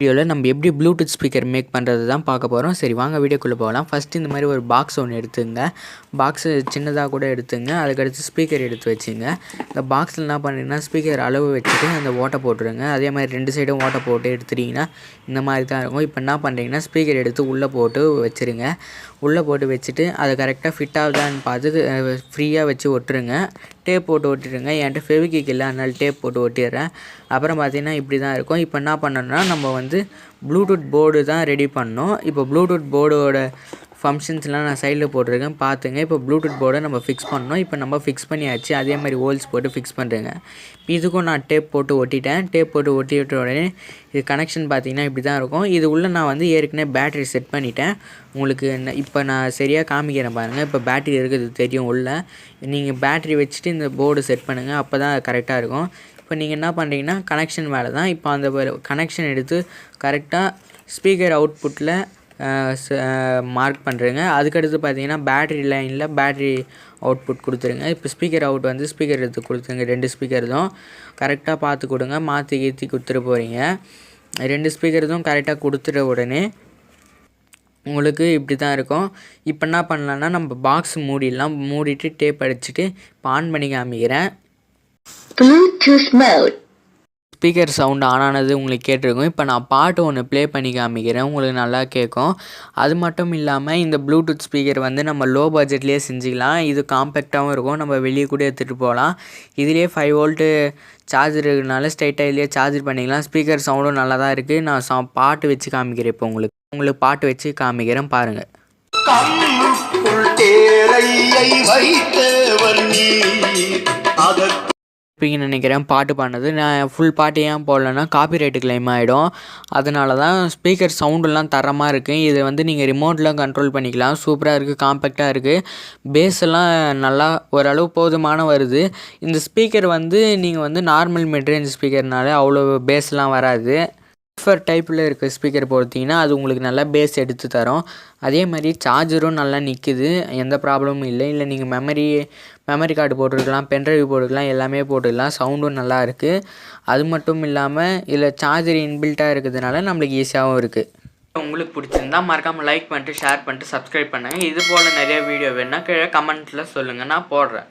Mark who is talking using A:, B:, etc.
A: வீடியோவில் நம்ம எப்படி ப்ளூடூத் ஸ்பீக்கர் மேக் பண்ணுறது தான் பார்க்க போகிறோம். சரி வாங்க வீடியோக்குள்ளே போகலாம். ஃபஸ்ட்டு இந்த மாதிரி ஒரு பாக்ஸ் ஒன்று எடுத்துங்க. பாக்ஸு சின்னதாக கூட எடுத்துங்க. அதுக்கடுத்து ஸ்பீக்கர் எடுத்து வச்சுங்க. இந்த பாக்ஸில் என்ன பண்ணுறீங்கன்னா ஸ்பீக்கர் அளவு வச்சுட்டு அந்த ஓட்டை போட்டுருங்க. அதே மாதிரி 2 சைடும் ஓட்டை போட்டு எடுத்துட்டிங்கன்னா இந்த மாதிரி தான் இருக்கும். இப்போ என்ன பண்ணுறீங்கன்னா ஸ்பீக்கர் எடுத்து உள்ளே போட்டு வச்சுருங்க. உள்ளே போட்டு வச்சுட்டு அதை கரெக்டாக ஃபிட் ஆகுதான்னு பார்த்து ஃப்ரீயாக வச்சு ஒட்டுருங்க. டேப் போட்டு ஒட்டிடுங்க. என்கிட்ட ஃபெவிக்விக் இல்லை, அதனால டேப் போட்டு ஒட்டிடுறேன். அப்புறம் பார்த்திங்கன்னா இப்படி தான் இருக்கும். இப்போ என்ன பண்ணணும்னா நம்ம ப்ளூடூத் போர்டு தான் ரெடி பண்ணோம். இப்போ ப்ளூடூத் போர்டோட ஃபங்க்ஷன்ஸ்லாம் நான் சைடில் போட்டிருக்கேன் பார்த்துங்க. இப்போ ப்ளூடூத் போர்டை நம்ம ஃபிக்ஸ் பண்ணோம். இப்போ நம்ம ஃபிக்ஸ் பண்ணியாச்சு. அதே மாதிரி ஹோல்ஸ் போட்டு ஃபிக்ஸ் பண்ணுறேங்க. இதுக்கும் நான் டேப் போட்டு ஒட்டிட்டேன். டேப் போட்டு ஒட்டிவிட்ட உடனே இது கனெக்ஷன் பார்த்திங்கன்னா இப்படி தான் இருக்கும். இது உள்ளே நான் ஏற்கனவே பேட்டரி செட் பண்ணிட்டேன். உங்களுக்கு இப்போ நான் சரியாக காமிக்கிறேன் பாருங்கள். இப்போ பேட்டரி இருக்குது தெரியும் உள்ளே. நீங்கள் பேட்டரி வச்சுட்டு இந்த போர்டு செட் பண்ணுங்கள். அப்போ தான் கரெக்டாக இருக்கும். இப்போ நீங்கள் என்ன பண்ணுறீங்கன்னா கனெக்ஷன் வேலை தான். இப்போ அந்த கனெக்ஷன் எடுத்து கரெக்டாக ஸ்பீக்கர் அவுட்புட்டில் மார்க் பண்ணுறேங்க. அதுக்கடுத்து பார்த்தீங்கன்னா பேட்டரி லைனில் பேட்டரி அவுட்புட் கொடுத்துருங்க. இப்போ ஸ்பீக்கர் அவுட் ஸ்பீக்கர் எடுத்து கொடுத்துருங்க. 2 ஸ்பீக்கர் தான் கரெக்டாக பார்த்து கொடுங்க. மாற்றி கீற்றி கொடுத்துட்டு போகிறீங்க. 2 ஸ்பீக்கர் தான் கரெக்டாக கொடுத்துட்ட உடனே உங்களுக்கு இப்படி தான் இருக்கும். இப்போ என்ன பண்ணலான்னா நம்ம பாக்ஸ் மூடிடலாம். மூடிட்டு டேப் அடிச்சுட்டு இப்போ ஆன் பண்ணி காமிக்கிறேன்.
B: Bluetooth mode.
A: Speaker sound on ஆனது உங்களுக்கு கேட்டிருக்கும். இப்போ நான் பாட்டு ஒன்று ப்ளே பண்ணி காமிக்கிறேன். உங்களுக்கு நல்லா கேட்கும். அது மட்டும் இல்லாமல் இந்த ப்ளூடூத் ஸ்பீக்கர் நம்ம லோ பட்ஜெட்லேயே செஞ்சுக்கலாம். இது காம்பேக்டாகவும் இருக்கும். நம்ம வெளியே கூட எடுத்துகிட்டு போகலாம். இதுலேயே 5 வோல்ட்டு சார்ஜர் இருக்கிறதுனால ஸ்ட்ரைட்டாக இதுலேயே சார்ஜர் பண்ணிக்கலாம். ஸ்பீக்கர் சவுண்டும் நல்லா தான் இருக்குது. நான் பாட்டு வச்சு காமிக்கிறேன். இப்போ உங்களுக்கு பாட்டு வச்சு காமிக்கிறேன் பாருங்கள். இப்படின்னு நினைக்கிறேன் பாட்டு பாடினது. நான் ஃபுல் பாட்டு ஏன் போடலன்னா காப்பிரைட்டு கிளைம் ஆகிடும். அதனால தான் ஸ்பீக்கர் சவுண்டெல்லாம் தரமாக இருக்குது. இதை நீங்கள் ரிமோட்டில் கண்ட்ரோல் பண்ணிக்கலாம். சூப்பராக இருக்குது, காம்பேக்டாக இருக்குது. பேஸெல்லாம் நல்லா ஓரளவு போதுமான வருது. இந்த ஸ்பீக்கர் நீங்கள் நார்மல் மிட்ரேஞ்ச் ஸ்பீக்கர்னால அவ்வளோ பேஸ்லாம் வராது. டைப்பில் இருக்க ஸ்பீக்கர் போட்டிங்கன்னா அது உங்களுக்கு நல்லா பேஸ் எடுத்து தரும். அதே மாதிரி சார்ஜரும் நல்லா நிற்குது, எந்த ப்ராப்ளமும் இல்லை. நீங்கள் மெமரி கார்டு போட்டுருக்கலாம், பென்ட்ரைவ் போட்டுக்கலாம், எல்லாமே போட்டுக்கலாம். சவுண்டும் நல்லா இருக்குது. அது மட்டும் இல்லாமல் இதில் சார்ஜர் இன்பில்ட்டாக இருக்கிறதுனால நம்மளுக்கு ஈஸியாகவும் இருக்குது. உங்களுக்கு பிடிச்சிருந்தா மறக்காமல் லைக் பண்ணிட்டு ஷேர் பண்ணிட்டு சப்ஸ்கிரைப் பண்ணுங்கள். இது போல் நிறைய வீடியோ வேணுன்னா கீழே கமெண்ட்டில் சொல்லுங்கள், நான் போடுறேன்.